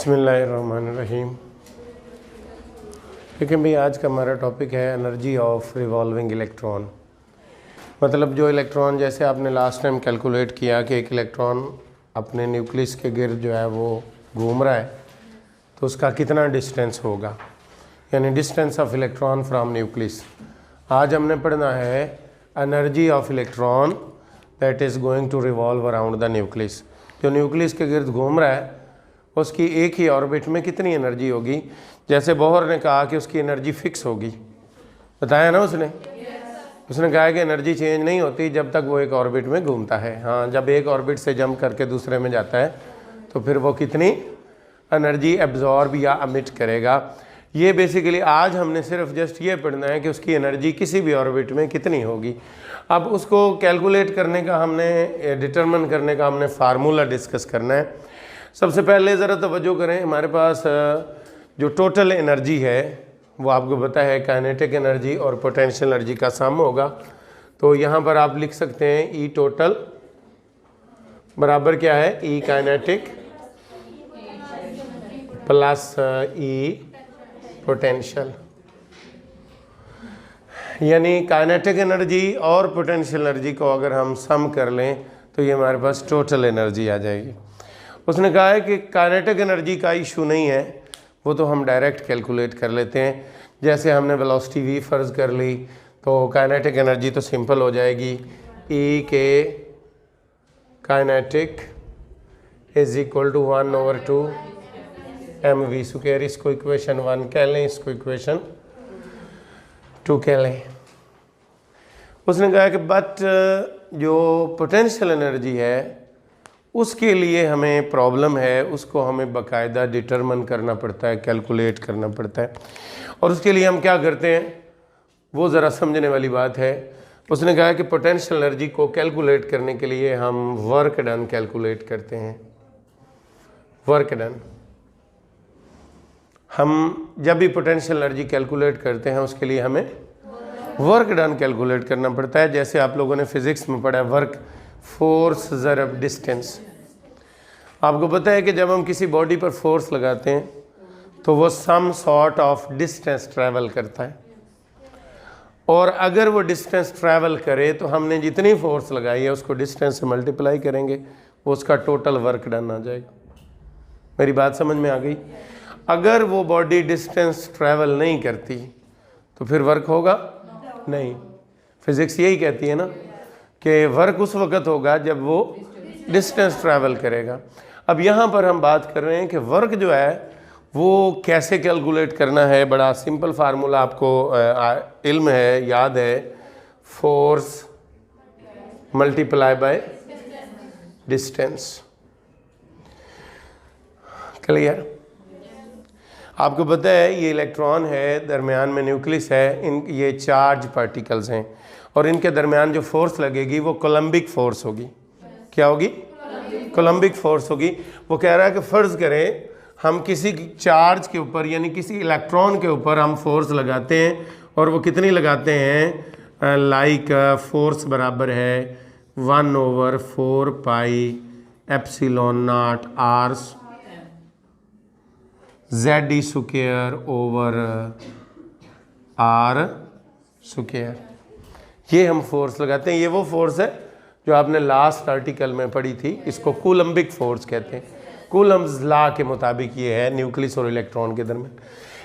बिस्मिल्लाहिर्रहमानिर्रहीम। लेकिन भाई आज का हमारा टॉपिक है एनर्जी ऑफ रिवॉल्विंग इलेक्ट्रॉन। मतलब जो इलेक्ट्रॉन, जैसे आपने लास्ट टाइम कैलकुलेट किया कि एक इलेक्ट्रॉन अपने न्यूक्लियस के गिर्द जो है वो घूम रहा है, तो उसका कितना डिस्टेंस होगा, यानी distance of electron from nucleus. आज हमने पढ़ना है energy of electron that is going to revolve around the nucleus. जो न्यूक्लियस के गिर्द घूम रहा है उसकी एक ही ऑर्बिट में कितनी एनर्जी होगी। जैसे बोहर ने कहा कि उसकी एनर्जी फिक्स होगी, बताया ना उसने। उसने कहा कि एनर्जी चेंज नहीं होती जब तक वो एक ऑर्बिट में घूमता है। हाँ, जब एक ऑर्बिट से जंप करके दूसरे में जाता है तो फिर वो कितनी एनर्जी एब्जॉर्ब या अमिट करेगा। ये बेसिकली आज हमने सिर्फ जस्ट ये पढ़ना है कि उसकी एनर्जी किसी भी ऑर्बिट में कितनी होगी। अब उसको कैलकुलेट करने का हमने, डिटरमिन करने का हमने फार्मूला डिस्कस करना है। सबसे पहले ज़रा तवज्जो करें, हमारे पास जो टोटल एनर्जी है वो आपको पता है काइनेटिक एनर्जी और पोटेंशियल एनर्जी का सम होगा। तो यहाँ पर आप लिख सकते हैं ई टोटल बराबर क्या है, ई काइनेटिक प्लस ई पोटेंशियल। यानी काइनेटिक एनर्जी और पोटेंशियल एनर्जी को अगर हम सम कर लें तो ये हमारे पास टोटल एनर्जी आ जाएगी। उसने कहा है कि काइनेटिक एनर्जी का इशू नहीं है, वो तो हम डायरेक्ट कैलकुलेट कर लेते हैं। जैसे हमने वेलोसिटी v फ़र्ज़ कर ली तो काइनेटिक एनर्जी तो सिंपल हो जाएगी, ई के kinetic is equal to 1/2 mv square. इसको इक्वेशन 1 कह लें, इसको इक्वेशन 2 कह लें। उसने कहा कि बट जो पोटेंशियल एनर्जी है उसके लिए हमें प्रॉब्लम है, उसको हमें बाकायदा डिटरमिन करना पड़ता है, कैलकुलेट करना पड़ता है। और उसके लिए हम क्या करते हैं वो ज़रा समझने वाली बात है। उसने कहा कि पोटेंशियल एनर्जी को कैलकुलेट करने के लिए हम वर्क डन कैलकुलेट करते हैं। वर्क डन, हम जब भी पोटेंशियल एनर्जी कैलकुलेट करते हैं उसके लिए हमें वर्क डन कैलकुलेट करना पड़ता है। जैसे आप लोगों ने फिज़िक्स में पढ़ा है वर्क फोर्स ज़रब डिस्टेंस। आपको पता है कि जब हम किसी बॉडी पर फोर्स लगाते हैं तो वो some sort of distance travel करता है, और अगर वो डिस्टेंस ट्रैवल करे तो हमने जितनी फोर्स लगाई है उसको डिस्टेंस से मल्टीप्लाई करेंगे, वो उसका टोटल वर्क डन आ जाएगा। मेरी बात समझ में आ गई। अगर वो बॉडी डिस्टेंस ट्रैवल नहीं करती तो फिर वर्क होगा नहीं। फिज़िक्स यही कहती है ना कि वर्क उस वक़्त होगा जब वो डिस्टेंस ट्रैवल करेगा। अब यहाँ पर हम बात कर रहे हैं कि वर्क जो है वो कैसे कैलकुलेट करना है। बड़ा सिंपल फार्मूला आपको इल्म है, याद है, force multiply by distance. Clear? आपको पता है ये इलेक्ट्रॉन है, दरमियान में न्यूक्लियस है, इन ये चार्ज पार्टिकल्स हैं और इनके दरमियान जो फोर्स लगेगी वो कोलम्बिक फोर्स होगी। क्या होगी? कोलम्बिक फोर्स होगी। वो कह रहा है कि फ़र्ज़ करें हम किसी चार्ज के ऊपर यानी किसी इलेक्ट्रॉन के ऊपर हम फोर्स लगाते हैं, और वो कितनी लगाते हैं, लाइक फोर्स बराबर है 1/4 pi epsilon naught r ZE square over r square. ये हम फोर्स लगाते हैं। ये वो फोर्स है जो आपने लास्ट आर्टिकल में पढ़ी थी, इसको कूलम्बिक फोर्स कहते हैं। कूलम्स लॉ के मुताबिक ये है न्यूक्लियस और इलेक्ट्रॉन के दरमियान।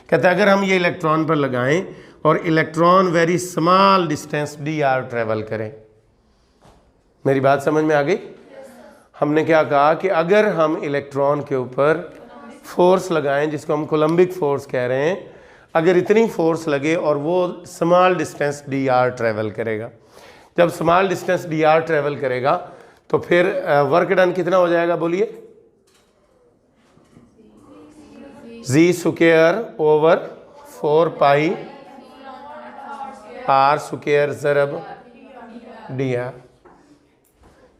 कहते हैं अगर हम ये इलेक्ट्रॉन पर लगाएं और electron very small distance dr travel करें। मेरी बात समझ में आ गई? हमने क्या कहा कि अगर हम इलेक्ट्रॉन के ऊपर फोर्स लगाएं जिसको हम कोलम्बिक फोर्स कह रहे हैं, अगर इतनी फोर्स लगे और वो स्मॉल डिस्टेंस dr ट्रेवल करेगा, जब स्मॉल डिस्टेंस dr ट्रेवल करेगा तो फिर वर्क डन कितना हो जाएगा, बोलिए? Z square over 4 pi r square ज़रब dr।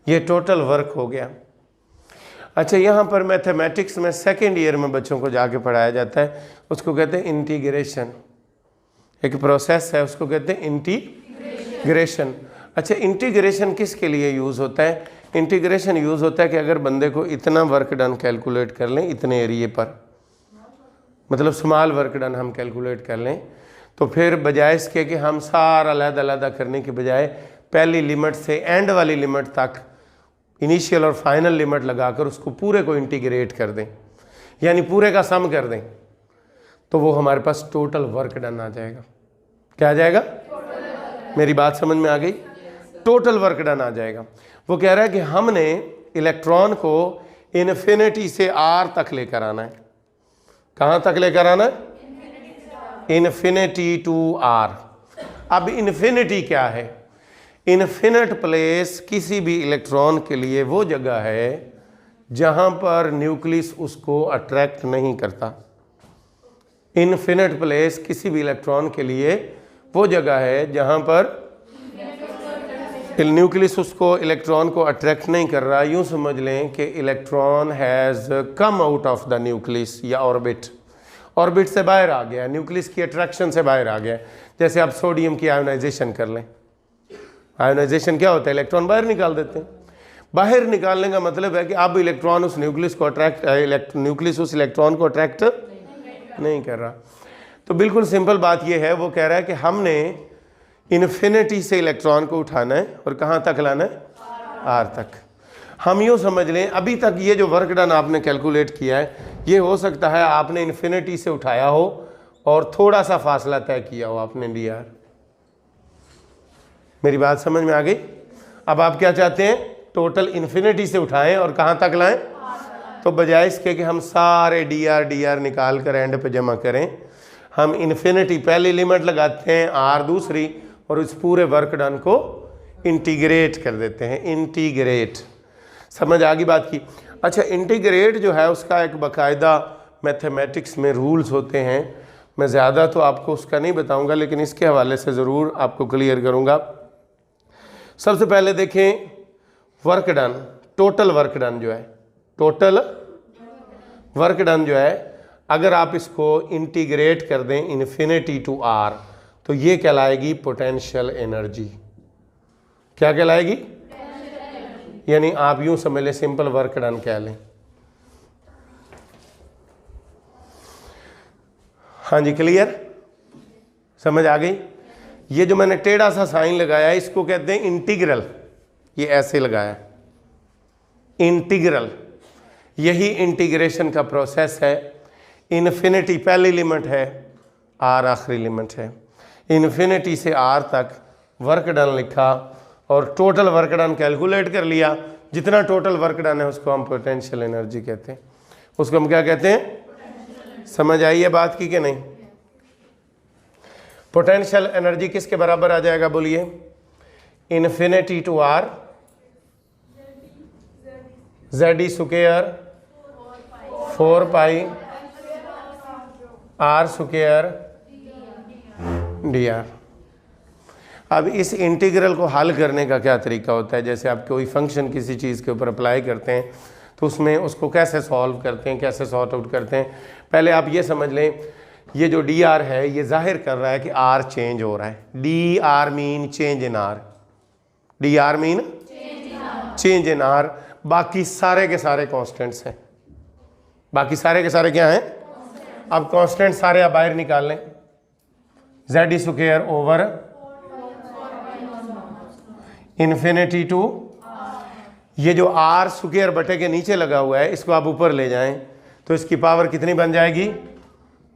ये टोटल वर्क हो गया। अच्छा, यहाँ पर मैथमेटिक्स में सेकेंड ईयर में बच्चों को जाके पढ़ाया जाता है, उसको कहते हैं इंटीग्रेशन। एक प्रोसेस है, उसको कहते हैं इंटीग्रेशन। अच्छा, इंटीग्रेशन किसके लिए यूज़ होता है? इंटीग्रेशन यूज़ होता है कि अगर बंदे को इतना वर्क डन कैलकुलेट कर लें इतने एरिए पर, मतलब स्मॉल वर्क डन हम कैलकुलेट कर लें, तो फिर बजाय इसके कि हम सारा अलग-अलग करने के बजाय पहली लिमिट से एंड वाली लिमिट तक इनिशियल और फाइनल लिमिट लगाकर उसको पूरे को इंटीग्रेट कर दें, यानी पूरे का सम कर दें, तो वो हमारे पास टोटल वर्क डन आ जाएगा। क्या आ जाएगा? मेरी बात समझ में आ गई? टोटल वर्क डन आ जाएगा। वो कह रहा है कि हमने इलेक्ट्रॉन को इन्फिनिटी से आर तक लेकर आना है। कहाँ तक लेकर आना है? Infinity to r. अब इन्फिनिटी क्या है? इन्फिनिट प्लेस किसी भी इलेक्ट्रॉन के लिए वो जगह है जहाँ पर न्यूक्लियस उसको अट्रैक्ट नहीं करता। इन्फिनिट प्लेस किसी भी इलेक्ट्रॉन के लिए वो जगह है जहाँ पर न्यूक्लियस उसको इलेक्ट्रॉन को अट्रैक्ट नहीं कर रहा। यूँ समझ लें कि electron has come out of the nucleus या ऑर्बिट, ऑर्बिट से बाहर आ गया, न्यूक्लियस की अट्रैक्शन से बाहर आ गया। जैसे आप सोडियम की आयोनाइजेशन कर लें, आयोनाइजेशन क्या होता है? इलेक्ट्रॉन बाहर निकाल देते हैं। बाहर निकालने का मतलब है कि अब इलेक्ट्रॉन उस न्यूक्लियस को न्यूक्लियस उस इलेक्ट्रॉन को अट्रैक्ट नहीं कर रहा। तो बिल्कुल सिंपल बात यह है, वो कह रहा है कि हमने इन्फिनिटी से इलेक्ट्रॉन को उठाना है और कहाँ तक लाना है? आर तक। हम यूँ समझ लें अभी तक ये जो वर्क डन आपने कैलकुलेट किया है, ये हो सकता है आपने इन्फिनिटी से उठाया हो और थोड़ा सा फासला तय किया हो आपने डी आर। मेरी बात समझ में आ गई? अब आप क्या चाहते हैं? टोटल इन्फिनिटी से उठाएं और कहाँ तक लाएं? तो बजाय इसके कि हम सारे डी आर निकाल कर एंड पे जमा करें, हम इन्फिनिटी पहली लिमिट लगाते हैं, आर दूसरी, और इस पूरे वर्क डन को इंटीग्रेट कर देते हैं। इंटीग्रेट, समझ आ गई बात की? अच्छा, इंटीग्रेट जो है उसका एक बाकायदा मैथमेटिक्स में रूल्स होते हैं। मैं ज़्यादा तो आपको उसका नहीं बताऊंगा, लेकिन इसके हवाले से ज़रूर आपको क्लियर करूंगा। सबसे पहले देखें work done, total work done जो है, टोटल वर्क डन जो है, अगर आप इसको इंटीग्रेट कर दें इन्फिनिटी टू आर, तो ये कहलाएगी पोटेंशियल एनर्जी। क्या कहलाएगी? यानी आप यूं समझ लें, सिंपल वर्क डन कह लें। हाँ जी, क्लियर? समझ आ गई? ये जो मैंने टेढ़ा सा साइन लगाया है इसको कहते हैं इंटीग्रल। ये ऐसे लगाया, इंटीग्रल। यही इंटीग्रेशन का प्रोसेस है। इन्फिनिटी पहली लिमिट है, आर आखिरी लिमिट है। इन्फिनिटी से आर तक वर्क डन लिखा और टोटल वर्क डन कैलकुलेट कर लिया। जितना टोटल वर्क डन है उसको हम पोटेंशियल एनर्जी कहते हैं। उसको हम क्या कहते हैं? समझ आई है बात की कि नहीं? पोटेंशियल एनर्जी किसके बराबर आ जाएगा? बोलिए। Infinity to r z square 4 pi r square d r. अब इस इंटीग्रल को हल करने का क्या तरीका होता है? जैसे आप कोई फंक्शन किसी चीज़ के ऊपर अप्लाई करते हैं तो उसमें उसको कैसे सॉल्व करते हैं, कैसे सॉर्ट आउट करते हैं। पहले आप ये समझ लें, ये जो डी आर है ये जाहिर कर रहा है कि आर चेंज हो रहा है। D R mean change in are, D R mean change in are. बाकी सारे के सारे कॉन्स्टेंट्स हैं। बाकी सारे के सारे क्या हैं? अब कॉन्स्टेंट सारे आप बाहर निकाल लें। Z square over infinity to, ये जो आर स्क्वायर बटे के नीचे लगा हुआ है इसको आप ऊपर ले जाएं तो इसकी पावर कितनी बन जाएगी?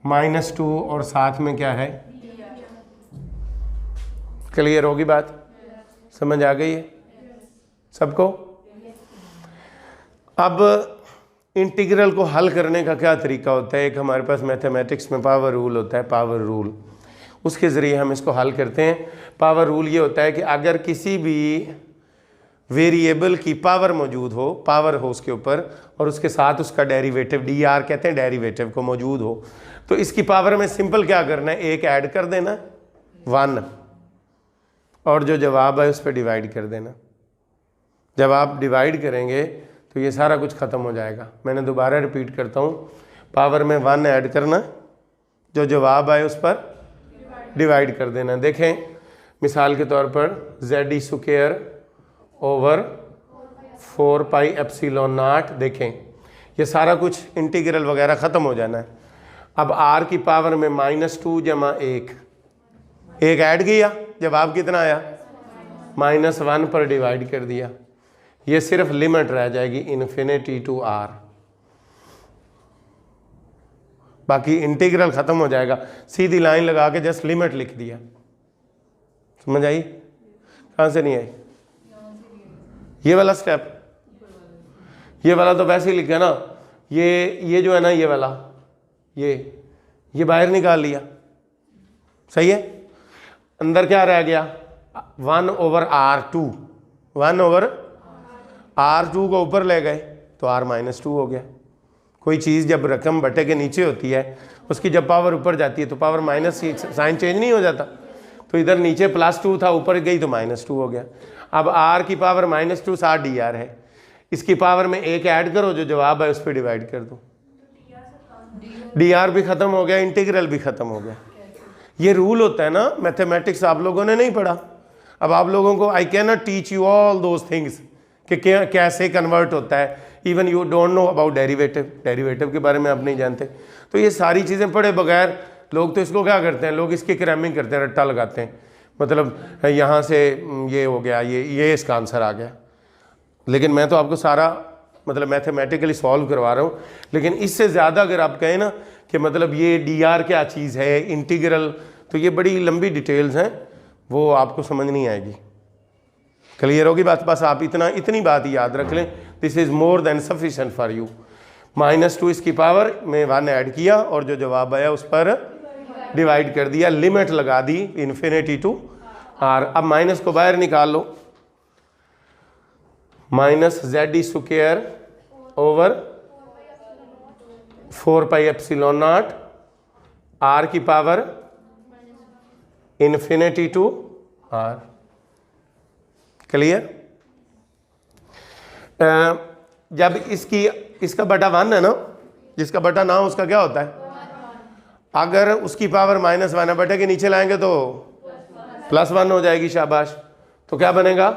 -2, और साथ में क्या है? क्लियर होगी बात? समझ आ गई है सबको? अब इंटीग्रल को हल करने का क्या तरीका होता है? एक हमारे पास मैथमेटिक्स में पावर रूल होता है, पावर रूल। उसके ज़रिए हम इसको हल करते हैं। पावर रूल ये होता है कि अगर किसी भी वेरिएबल की पावर मौजूद हो, पावर हो उसके ऊपर, और उसके साथ उसका डेरिवेटिव, डी आर कहते हैं डेरिवेटिव को, मौजूद हो, तो इसकी पावर में सिंपल क्या करना है? एक ऐड कर देना 1, और जो जवाब है उस पर डिवाइड कर देना। जब आप डिवाइड करेंगे तो ये सारा कुछ ख़त्म हो जाएगा। मैंने दोबारा रिपीट करता हूँ, पावर में 1 ऐड करना, जो जवाब आए उस पर डिवाइड कर देना। देखें मिसाल के तौर पर Z square over 4 pi epsilon not. देखें ये सारा कुछ इंटीग्रल वगैरह ख़त्म हो जाना है। अब r की पावर में -2 जमा 1 ऐड किया, जवाब कितना आया? -1 पर डिवाइड कर दिया। ये सिर्फ लिमिट रह जाएगी इन्फिनिटी टू r, बाकी इंटीग्रल खत्म हो जाएगा। सीधी लाइन लगा के जस्ट लिमिट लिख दिया। समझ आई? कहाँ से नहीं आई? ये वाला स्टेप, ये वाला तो वैसे ही लिखा ना। ये जो है ना, ये वाला ये बाहर निकाल लिया, सही है। अंदर क्या रह गया? 1/r2, 1/r2 को ऊपर ले गए तो r -2 हो गया। कोई चीज़ जब रकम बटे के नीचे होती है, उसकी जब पावर ऊपर जाती है तो पावर माइनस, साइन चेंज नहीं हो जाता। तो इधर नीचे +2 था, ऊपर गई तो -2 हो गया। अब r की पावर -2 60 dr है, इसकी पावर में 1 ऐड करो, जो जवाब है उस पर डिवाइड कर दो। dr भी खत्म हो गया, इंटीग्रल भी खत्म हो गया। ये रूल होता है ना, मैथमेटिक्स आप लोगों ने नहीं पढ़ा। अब आप लोगों को I can not teach you all those things कि कैसे कन्वर्ट होता है। Even you don't know about derivative के बारे में आप नहीं जानते। तो ये सारी चीज़ें पढ़े बगैर लोग तो इसको क्या करते हैं, लोग इसकी क्रैमिंग करते हैं, रट्टा लगाते हैं। मतलब यहाँ से ये हो गया, ये इसका आंसर आ गया। लेकिन मैं तो आपको सारा मतलब मैथमेटिकली सॉल्व करवा रहा हूँ। लेकिन इससे ज़्यादा अगर आप कहें ना कि मतलब ये dr क्या चीज़ है, इंटीग्रल, तो ये बड़ी लंबी डिटेल्स हैं, वो आपको समझ नहीं आएगी। क्लियर होगी बात? बस आप इतनी बात याद रख लें, this is more than sufficient for you. -2 इसकी पावर में 1 ऐड किया और जो जवाब आया उस पर डिवाइड कर दिया, लिमिट लगा दी इन्फिनिटी टू r। अब माइनस को बाहर निकाल लो, -z² ओवर 4πε0 r की power infinity to r। Clear? जब इसका बटा 1 है ना, जिसका बटा ना हो उसका क्या होता है? अगर उसकी पावर -1 है, बटे के नीचे लाएंगे तो +1 हो जाएगी। शाबाश। तो क्या बनेगा?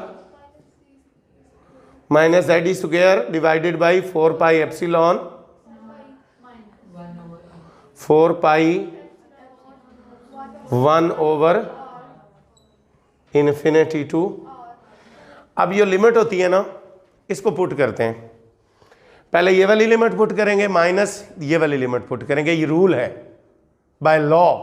-z² divided by 4πε 4π1/इन्फिनिटी to. अब ये लिमिट होती है ना, इसको पुट करते हैं। पहले ये वाली लिमिट पुट करेंगे, माइनस ये वाली लिमिट पुट करेंगे। ये रूल है बाय लॉ,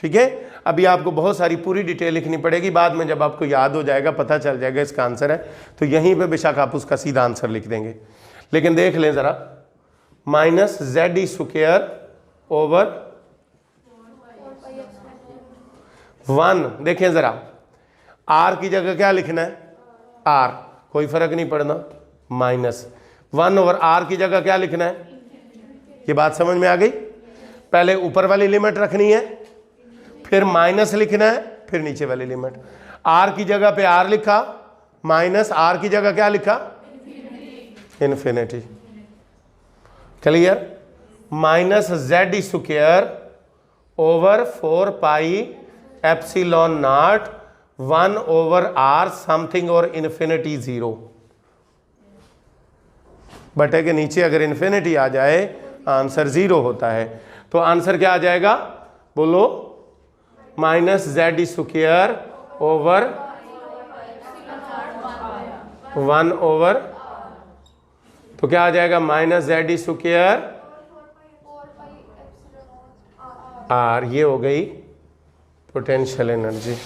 ठीक है। अभी आपको बहुत सारी पूरी डिटेल लिखनी पड़ेगी, बाद में जब आपको याद हो जाएगा, पता चल जाएगा इसका आंसर है, तो यहीं पे बेशक आप उसका सीधा आंसर लिख देंगे। लेकिन देख लें ज़रा, -z² ओवर 1, देखें ज़रा, r की जगह क्या लिखना है? r, कोई फर्क नहीं पड़ना। -1/r की जगह क्या लिखना है? ये बात समझ में आ गई? पहले ऊपर वाली लिमिट रखनी है, फिर माइनस लिखना है, फिर नीचे वाली लिमिट। r की जगह पे r लिखा, -r की जगह क्या लिखा? Infinity. Clear? -z² over 4πε0 1/r something और इन्फिनिटी 0। बटे के नीचे अगर इन्फिनिटी आ जाए आंसर 0 होता है। तो आंसर क्या आ जाएगा? बोलो। -z² ओवर 1/, तो क्या आ जाएगा? -z² r। ये हो गई पोटेंशियल एनर्जी।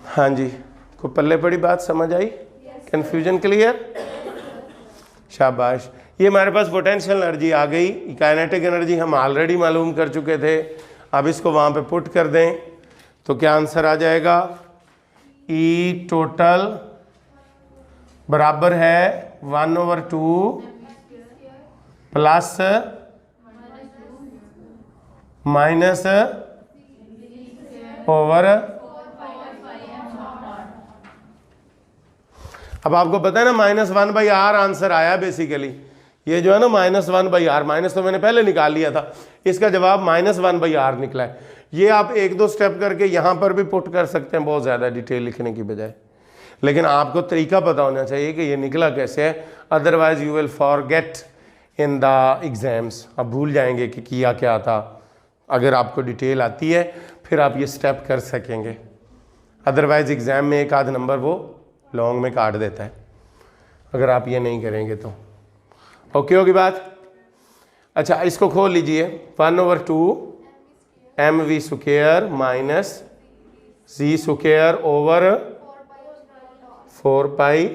हाँ जी, को पल्ले पड़ी बात समझ आई? Confusion clear? शाबाश। ये हमारे पास पोटेंशियल एनर्जी आ गई। काइनेटिक एनर्जी हम ऑलरेडी मालूम कर चुके थे। अब इसको वहाँ पे पुट कर दें तो क्या आंसर आ जाएगा? E टोटल बराबर है 1/2 प्लस माइनस ओवर। अब आपको पता है ना, -1/r आंसर आया बेसिकली। ये जो है ना -1/r, माइनस तो मैंने पहले निकाल लिया था, इसका जवाब -1/r निकला है। ये आप 1-2 स्टेप करके यहाँ पर भी पुट कर सकते हैं, बहुत ज़्यादा डिटेल लिखने की बजाय। लेकिन आपको तरीका पता होना चाहिए कि ये निकला कैसे है, otherwise you will forget in the exams. आप भूल जाएंगे कि किया क्या था। अगर आपको डिटेल आती है फिर आप ये स्टेप कर सकेंगे, अदरवाइज़ एग्ज़ाम में एक आध नंबर वो लॉन्ग में काट देता है अगर आप ये नहीं करेंगे तो। ओके होगी बात? अच्छा, इसको खोल लीजिए। 1/2 mv square minus g square over 4 पाई।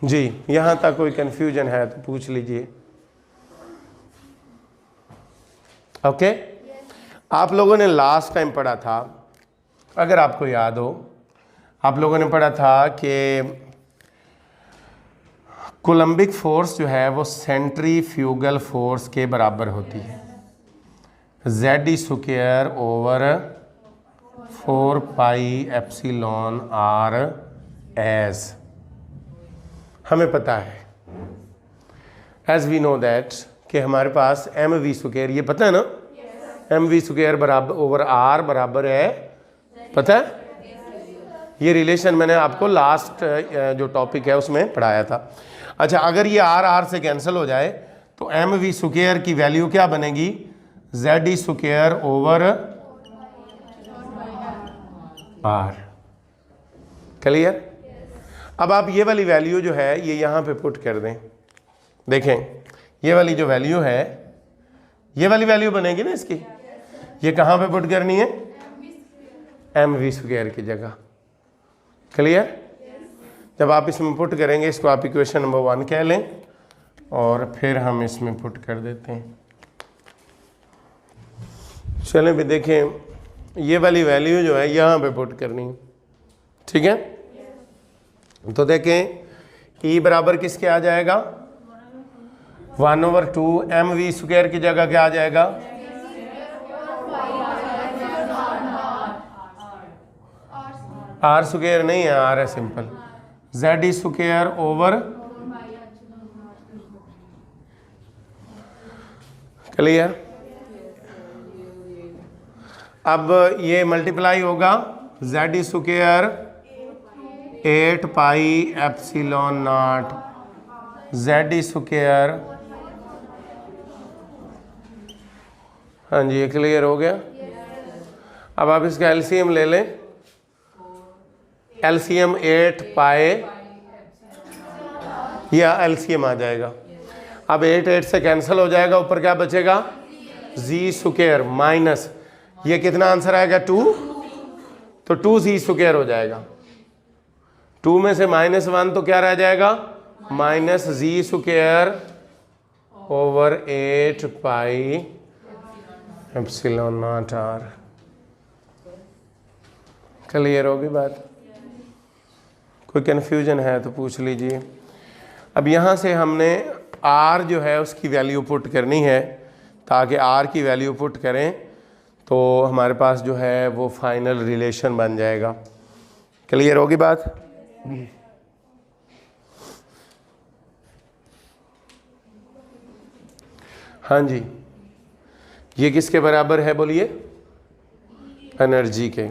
जी, यहाँ तक कोई कंफ्यूजन है तो पूछ लीजिए। ओके आप लोगों ने लास्ट टाइम पढ़ा था, अगर आपको याद हो, आप लोगों ने पढ़ा था कि कोलम्बिक फोर्स जो है वो सेंट्रीफ्यूगल फोर्स के बराबर होती है, z square over 4 pi epsilon r एज। हमें पता है एज वी नो दैट कि हमारे पास एम वी स्क्वायर, ये पता है ना, एम वी स्क्वायर बराबर ओवर आर बराबर है, पता है? ये रिलेशन मैंने आपको लास्ट जो टॉपिक है उसमें पढ़ाया था। अच्छा, अगर ये आर आर से कैंसिल हो जाए तो एम वी स्क्वायर की वैल्यू क्या बनेगी? Z square over r. Clear? अब आप ये वाली वैल्यू जो है ये यहाँ पे पुट कर दें। देखें ये वाली जो वैल्यू है, ये वाली वैल्यू बनेगी ना इसकी, ये कहाँ पे पुट करनी है? एम वी स्क्वायर की जगह। क्लियर? जब आप इसमें पुट करेंगे, इसको आप इक्वेशन नंबर 1 कह लें और फिर हम इसमें पुट कर देते हैं। चलें भी देखें, ये वाली वैल्यू जो है यहाँ पे पुट करनी है, ठीक है? तो देखें ई बराबर किसके आ जाएगा? 1/2 एम वी स्क्वायर की जगह क्या आ जाएगा? आर स्क्वायर नहीं है, आर है simple, Z square over. Clear? अब ये मल्टीप्लाई होगा, Z square 8 pi epsilon not Z square. हाँ जी, ये क्लियर हो गया। अब आप इसका एलसीएम ले लें, एलसीएम 8 पाए, या एलसीएम आ जाएगा। अब 8 से कैंसिल हो जाएगा, ऊपर क्या बचेगा? जी स्क्वायर माइनस, ये कितना आंसर आएगा? 2, तो 2 जी स्क्वायर हो जाएगा। 2 में से -1 तो क्या रह जाएगा? Minus g square over 8 pi epsilon naught r. Clear होगी बात? कोई कन्फ्यूजन है तो पूछ लीजिए। अब यहाँ से हमने आर जो है उसकी वैल्यू पुट करनी है, ताकि आर की वैल्यू पुट करें तो हमारे पास जो है वो फाइनल रिलेशन बन जाएगा। क्लियर होगी बात? हाँ जी, ये किसके बराबर है बोलिए? एनर्जी के।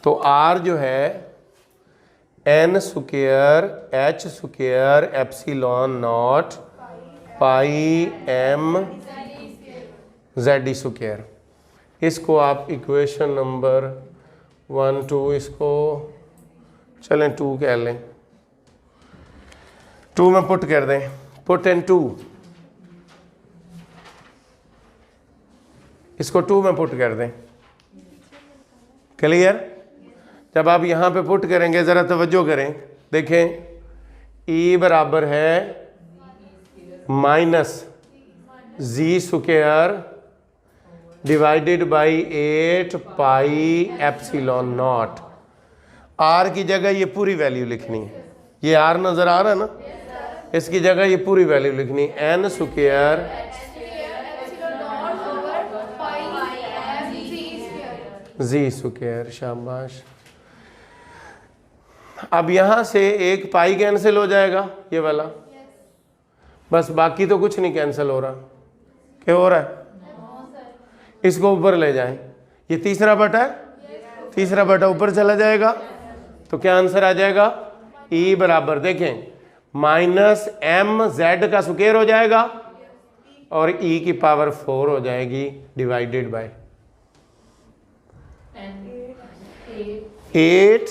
तो आर जो है n square h square epsilon naught pi m z square. इसको आप इक्वेशन नंबर 1 2, इसको चलें 2 कह लें, 2 में पुट कर दें, पुट इन 2, इसको 2 में पुट कर दें। क्लियर? जब आप यहाँ पे पुट करेंगे ज़रा तवज्जो करें, देखें ई बराबर है minus g square divided by 8 pi epsilon naught. R की जगह ये पूरी वैल्यू लिखनी है, ये आर नज़र आ रहा है ना, इसकी जगह ये पूरी वैल्यू लिखनी, एन स्क्वायर जी स्क्वायर। शाबाश। अब यहाँ से एक पाई कैंसिल हो जाएगा, ये वाला, बस, बाकी तो कुछ नहीं कैंसिल हो रहा। क्या हो रहा है? इसको ऊपर ले जाएं, ये तीसरा बटा है, तीसरा बटा ऊपर चला जाएगा, तो क्या आंसर आ जाएगा? ई बराबर देखें माइनस एम जेड का स्क्वायर हो जाएगा और ई की पावर 4 हो जाएगी divided by 8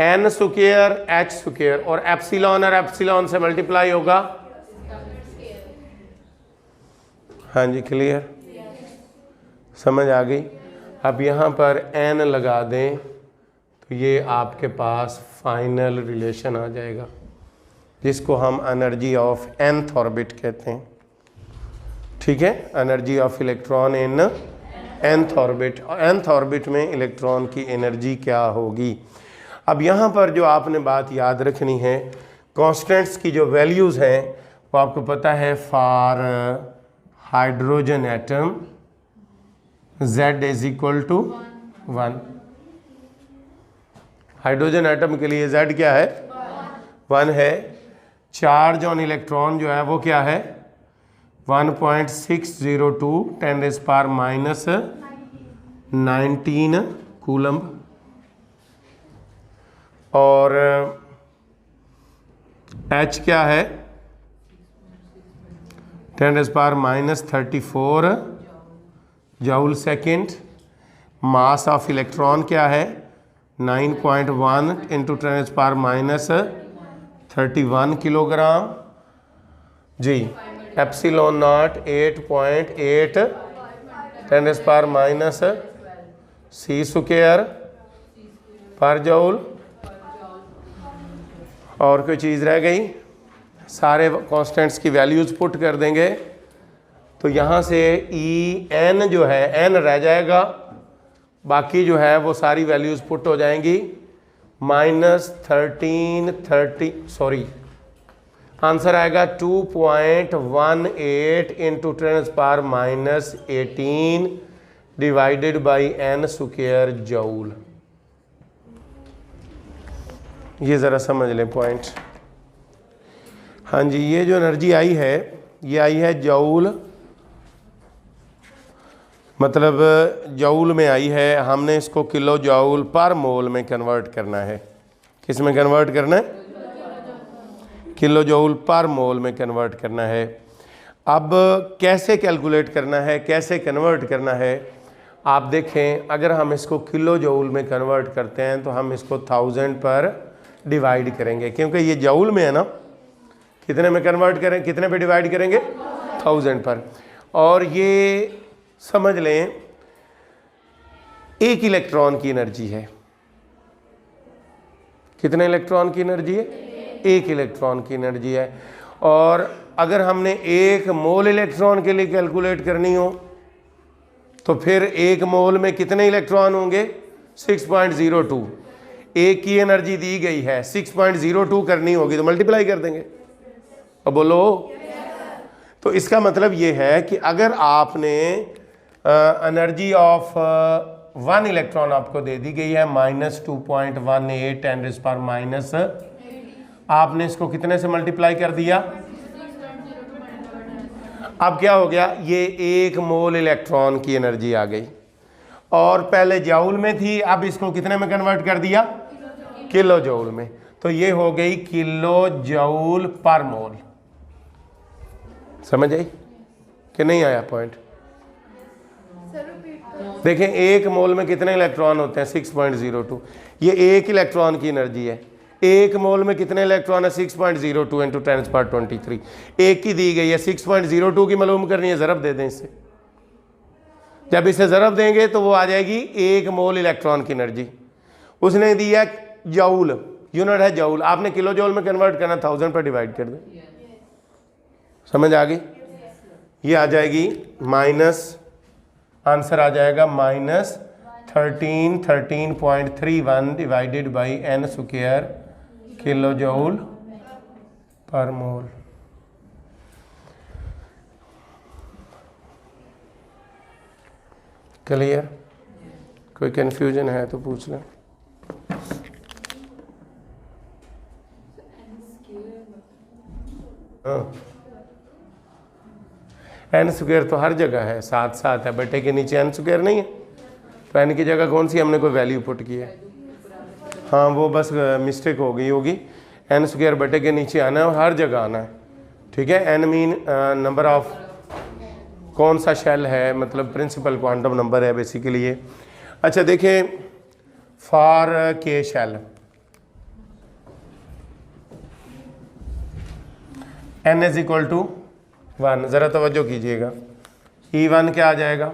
n square h square और एप्सिलॉन से मल्टीप्लाई होगा। हाँ जी, क्लियर, समझ आ गई। अब यहाँ पर एन लगा दें तो ये आपके पास फाइनल रिलेशन आ जाएगा जिसको हम एनर्जी ऑफ nth ऑर्बिट कहते हैं। ठीक है, energy of electron in nth orbit. nth orbit में इलेक्ट्रॉन की एनर्जी क्या होगी। अब यहाँ पर जो आपने बात याद रखनी है, कॉन्स्टेंट्स की जो वैल्यूज़ हैं वो आपको पता है। For hydrogen atom Z is equal to 1। Hydrogen atom के लिए Z क्या है, 1 है। चार्ज ऑन इलेक्ट्रॉन जो है वो क्या है, 1.602 10⁻⁻19 कूलम्ब। और H क्या है, 10⁻34 joule second. Mass of electron क्या है, 9.1 इंटू 10⁻31 किलोग्राम जी। एप्सिलॉन नॉट 8.8 10⁻⁻C स्क्वायर पर जूल। और कोई चीज़ रह गई, सारे कांस्टेंट्स की वैल्यूज़ पुट कर देंगे तो यहाँ से ई एन जो है एन रह जाएगा, बाकी जो है वो सारी वैल्यूज़ पुट हो जाएंगी। -1330 सॉरी आंसर आएगा 2.18 into 10⁻18 divided by n square joule. ये ज़रा समझ लें पॉइंट। हाँ जी, ये जो एनर्जी आई है ये आई है जूल, मतलब जूल में आई है। हमने इसको किलो जूल पर मोल में कन्वर्ट करना है। किस में कन्वर्ट करना है, किलो जूल पर मोल में कन्वर्ट करना है। अब कैसे कैलकुलेट करना है, कैसे कन्वर्ट करना है, आप देखें। अगर हम इसको किलो जूल में कन्वर्ट करते हैं तो हम इसको 1000 पर डिवाइड करेंगे, क्योंकि ये जूल में है ना। कितने में कन्वर्ट करें, कितने पे डिवाइड करेंगे, 1000 पर। और ये समझ लें एक इलेक्ट्रॉन की एनर्जी है। कितने इलेक्ट्रॉन की एनर्जी है, एक इलेक्ट्रॉन की एनर्जी है। और अगर हमने एक मोल इलेक्ट्रॉन के लिए कैलकुलेट करनी हो तो फिर एक मोल में कितने इलेक्ट्रॉन होंगे, 6.02। एक की एनर्जी दी गई है, 6.02 करनी होगी तो मल्टीप्लाई कर देंगे। अब बोलो। तो इसका मतलब ये है कि अगर आपने एनर्जी ऑफ 1 इलेक्ट्रॉन आपको दे दी गई है -2.18 10⁻⁻, आपने इसको कितने से मल्टीप्लाई कर दिया। अब क्या हो गया, ये एक मोल इलेक्ट्रॉन की एनर्जी आ गई और पहले जूल में थी, अब इसको कितने में कन्वर्ट कर दिया, किलो जूल में। तो ये हो गई किलो जूल पर मोल। समझ आई कि नहीं आया पॉइंट। देखें एक मोल में कितने इलेक्ट्रॉन होते हैं, 6.02। ये एक इलेक्ट्रॉन की एनर्जी है। एक मोल में कितने इलेक्ट्रॉन है, 6.02 इंटू 10⁻23। एक की दी गई है, 6.02 की मालूम करनी है, ज़रब दे दें इससे। जब इसे ज़रब देंगे तो वो आ जाएगी एक मोल इलेक्ट्रॉन की एनर्जी। उसने दिया जूल, यूनिट है जूल, आपने किलो जूल में कन्वर्ट करना, 1000 पर डिवाइड कर दें। समझ आ गई। ये आ जाएगी माइनस, आंसर आ जाएगा -1331 divided by n square kilo joule पर मोल। क्लियर। कोई कंफ्यूजन है तो पूछ लें। हाँ, n स्क्वायर तो हर जगह है, साथ साथ है। बटे के नीचे n स्क्वायर नहीं है, तो n की जगह कौन सी हमने कोई वैल्यू पुट की है। हाँ, वो बस मिस्टेक हो गई होगी। एन स्क्वायर बटे के नीचे आना है और हर जगह आना है, ठीक है। एन मीन नंबर ऑफ कौन सा शेल है, मतलब प्रिंसिपल क्वांटम नंबर है बेसिकली ये। अच्छा देखिए for K shell n is equal to 1, ज़रा तवज्जो कीजिएगा। E1 क्या आ जाएगा,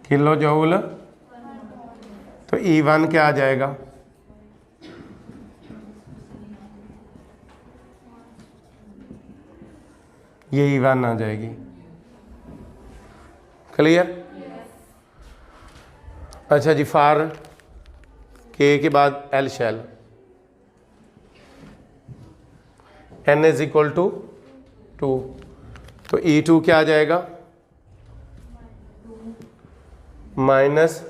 किलो जूल, तो E1 क्या आ जाएगा, ये E1 आ जाएगी। क्लियर? अच्छा जी, फार के बाद L shell n is equal to 2, तो E2 क्या आ जाएगा, माइनस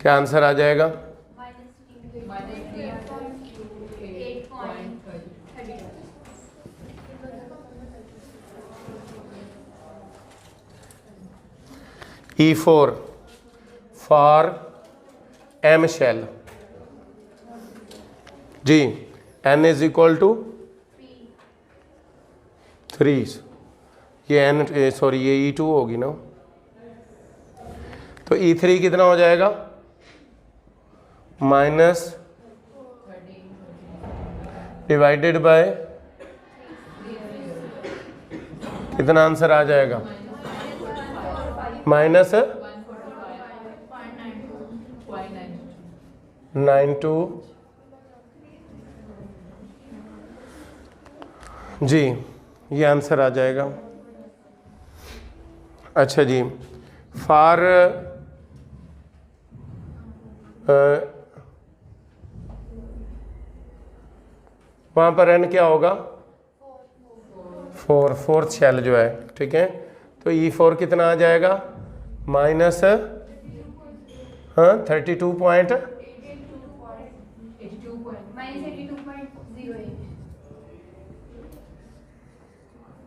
क्या आंसर आ जाएगा, E4 फॉर M शेल जी, n इज इक्वल टू 3, ये n सॉरी ये E2 होगी ना, तो E3 कितना हो जाएगा, माइनस डिवाइडेड बाय कितना आंसर आ जाएगा, माइनस 92 जी, ये आंसर आ जाएगा। अच्छा जी, फार वहाँ पर n क्या होगा, 4, फोर्थ शेल जो है, ठीक है। तो E4 कितना आ जाएगा, माइनस 32.08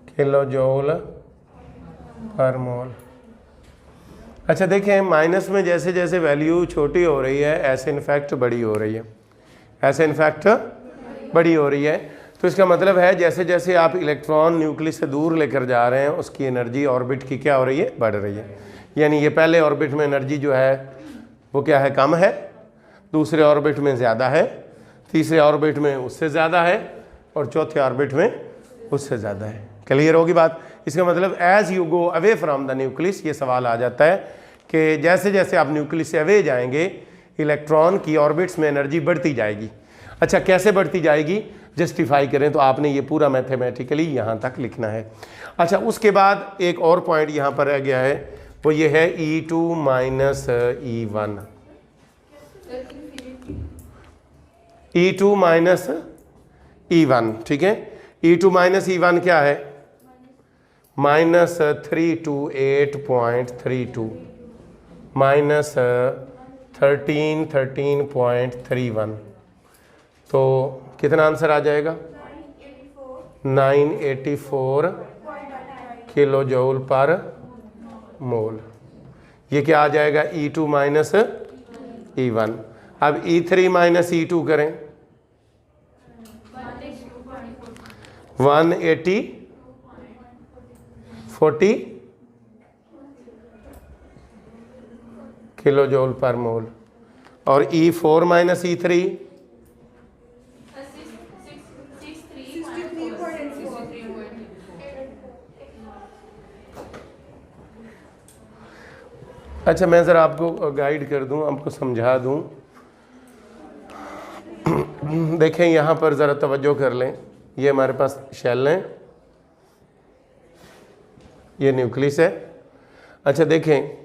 किलो जूल पर मोल। अच्छा देखें, माइनस में जैसे जैसे वैल्यू छोटी हो रही है ऐसे इनफैक्ट बड़ी हो रही है, ऐसे इनफैक्ट बड़ी हो रही है। तो इसका मतलब है जैसे जैसे आप इलेक्ट्रॉन न्यूक्लियस से दूर लेकर जा रहे हैं उसकी एनर्जी ऑर्बिट की क्या हो रही है, बढ़ रही है। यानी ये पहले ऑर्बिट में एनर्जी जो है वो क्या है, कम है, दूसरे ऑर्बिट में ज़्यादा है, तीसरे ऑर्बिट में उससे ज़्यादा है और चौथे ऑर्बिट में उससे ज़्यादा है। क्लियर होगी बात? इसका मतलब as you go away from the nucleus, ये सवाल आ जाता है कि जैसे जैसे आप न्यूक्लियस से अवे जाएंगे इलेक्ट्रॉन की ऑर्बिट्स में एनर्जी बढ़ती जाएगी। अच्छा कैसे बढ़ती जाएगी, जस्टिफाई करें तो आपने ये पूरा मैथमेटिकली यहाँ तक लिखना है। अच्छा उसके बाद एक और पॉइंट यहाँ पर रह गया है, वो ये है E2 minus E1, E2 minus E1, ठीक है। E2 माइनस E1 क्या है, माइनस 328.32 माइनस 13.31, तो कितना आंसर आ जाएगा, 984 किलो जूल पर मोल। ये क्या आ जाएगा, E2 माइनस E1। अब E3 माइनस E2 करें, 180 किलो जूल पर मोल। और E4 माइनस E3 अच्छा मैं ज़रा आपको गाइड कर दूं, आपको समझा दूं। देखें यहाँ पर ज़रा तवज्जो कर लें, ये हमारे पास शेल हैं, ये न्यूक्लियस है। अच्छा देखें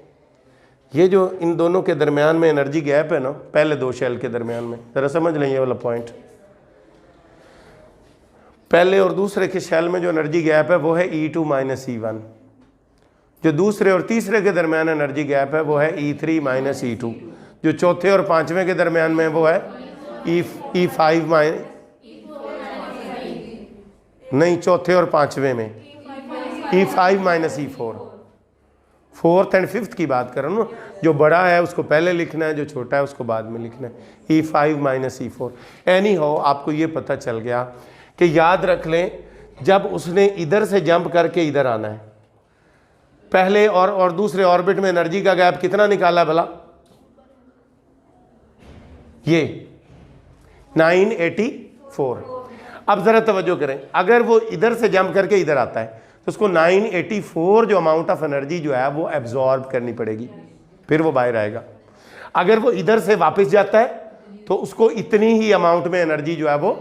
ये जो इन दोनों के दरमियान में एनर्जी गैप है ना, पहले दो शेल के दरमियान में, ज़रा समझ लें ये वाला पॉइंट। पहले और दूसरे के शेल में जो एनर्जी गैप है वो है E2 माइनस E1। जो दूसरे और तीसरे के दरमियान एनर्जी गैप है वो है E3 माइनस E2। जो चौथे और पांचवें के दरमियान में वो है E5 माइनस नहीं, चौथे और पांचवें में E5 minus E4, fourth and fifth की बात कर रहा हूँ। जो बड़ा है उसको पहले लिखना है, जो छोटा है उसको बाद में लिखना है। E5 minus E4। एनी हो, आपको ये पता चल गया कि याद रख लें, जब उसने इधर से जंप करके इधर आना है, पहले और दूसरे ऑर्बिट में एनर्जी का गैप कितना निकाला भला? ये 984। अब जरा तवज्जो करें, अगर वो इधर से जंप करके इधर आता है तो उसको 984 जो अमाउंट ऑफ एनर्जी जो है वो एब्जॉर्ब करनी पड़ेगी, फिर वो बाहर आएगा। अगर वो इधर से वापस जाता है तो उसको इतनी ही अमाउंट में एनर्जी जो है वो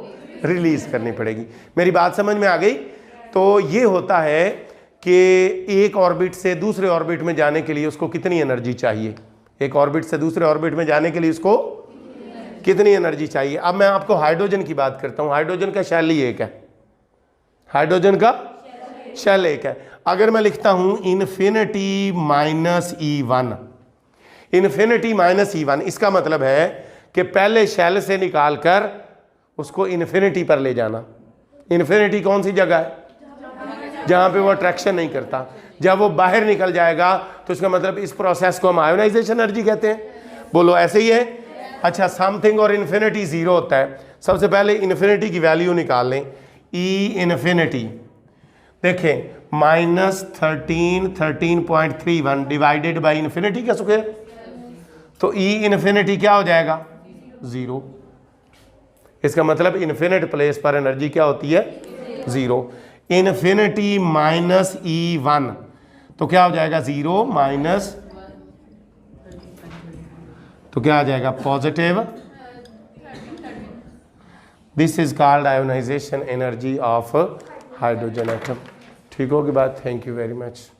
रिलीज करनी पड़ेगी। मेरी बात समझ में आ गई? तो ये होता है कि एक ऑर्बिट से दूसरे ऑर्बिट में जाने के लिए उसको कितनी एनर्जी चाहिए, एक ऑर्बिट से दूसरे ऑर्बिट में जाने के लिए उसको कितनी एनर्जी चाहिए। अब मैं आपको हाइड्रोजन की बात करता हूं। हाइड्रोजन का शेल ही एक है, हाइड्रोजन का शेल एक है। अगर मैं लिखता हूं infinity minus E1, infinity minus E1, इसका मतलब है कि पहले शेल से निकालकर उसको इन्फिनिटी पर ले जाना। इन्फिनिटी कौन सी जगह है? जहां पे वो अट्रैक्शन नहीं करता। जब वो बाहर निकल जाएगा तो इसका मतलब इस प्रोसेस को हम आयोनाइजेशन एनर्जी कहते हैं। बोलो ऐसे ही है? अच्छा, समथिंग और इन्फिनिटी जीरो होता है। सबसे पहले इन्फिनिटी की वैल्यू निकाल लें। ई इन्फिनिटी देखें माइनस 13.31 डिवाइडेड बाई इन्फिनिटी का स्क्वायर, तो ई इन्फिनिटी क्या हो जाएगा? जीरो। इसका मतलब इन्फिनिट प्लेस पर एनर्जी क्या होती है? जीरो। इन्फिनिटी माइनस E1 तो क्या हो जाएगा? जीरो माइनस, तो क्या आ जाएगा? Positive. This is called ionisation energy of hydrogen atom. ठीक होगी बात? Thank you very much.